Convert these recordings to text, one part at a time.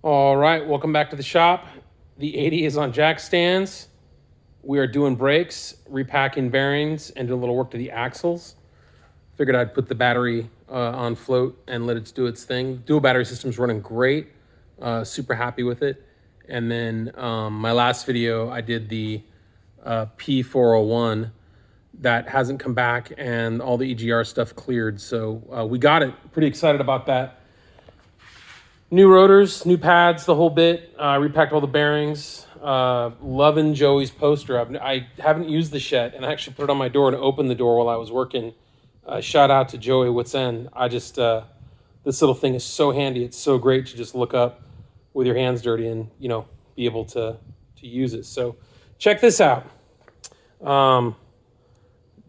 All right, welcome back to the shop. The 80 is on jack stands. We are doing brakes, repacking bearings, and doing a little work to the axles. Figured I'd put the battery on float and let it do its thing. Dual battery system's running great. Super happy with it. And then my last video, I did the P401 that hasn't come back, and all the EGR stuff cleared. So we got it. Pretty excited about that. New rotors, new pads, the whole bit. Repacked all the bearings. Loving Joey's poster. I haven't used this yet, and I actually put it on my door and opened the door while I was working. Shout out to Joey What's In. This little thing is so handy. It's so great to just look up with your hands dirty and, you know, be able to use it. So check this out.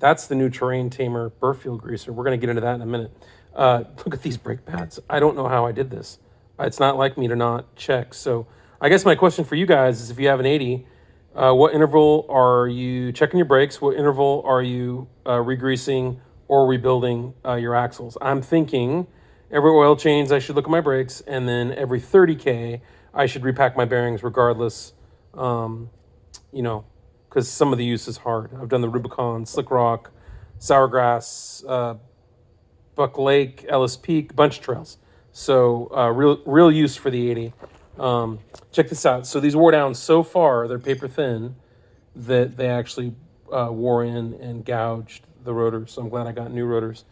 That's the new Terrain Tamer birf field greaser. We're going to get into that in a minute. Look at these brake pads. I don't know how I did this. It's not like me to not check. So I guess my question for you guys is, if you have an 80, what interval are you checking your brakes? What interval are you re-greasing or rebuilding your axles? I'm thinking every oil change, I should look at my brakes, and then every 30K, I should repack my bearings regardless, you know, because some of the use is hard. I've done the Rubicon, Slick Rock, Sourgrass, Buck Lake, Ellis Peak, bunch of trails. So real use for the 80. Check this out. So these wore down so far, they're paper thin, that they actually wore in and gouged the rotors. So I'm glad I got new rotors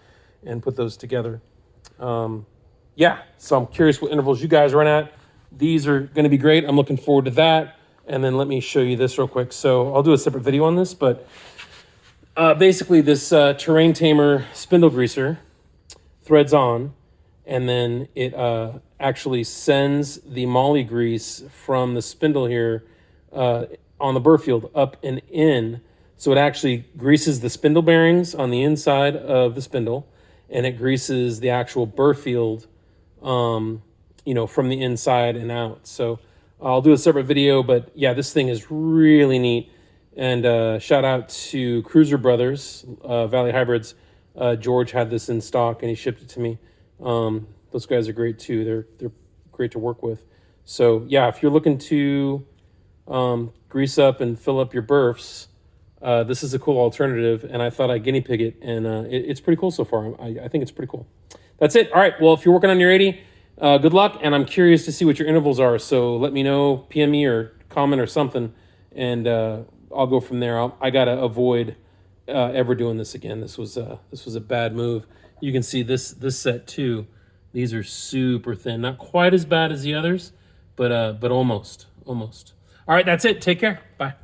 and put those together. Yeah, so I'm curious what intervals you guys run at. These are going to be great. I'm looking forward to that. And then let me show you this real quick. So I'll do a separate video on this, but basically this Terrain Tamer spindle greaser threads on, and then it actually sends the moly grease from the spindle here on the burr field up and in. So it actually greases the spindle bearings on the inside of the spindle, and it greases the actual burr field, you know, from the inside and out. So I'll do a separate video, but yeah, this thing is really neat. And shout out to Cruiser Brothers, Valley Hybrids. George had this in stock and he shipped it to me. Those guys are great too. They're great to work with. So yeah, if you're looking to grease up and fill up your birfs, this is a cool alternative, and I thought I'd guinea pig it, and it's pretty cool so far. I think it's pretty cool. That's it. All right, well, if you're working on your 80, good luck, and I'm curious to see what your intervals are, so let me know, PM me or comment or something, and I'll go from there. I got to avoid ever doing this again. This was a bad move. You can see this set too. These are super thin. Not quite as bad as the others, but almost. All right, that's it. Take care. Bye.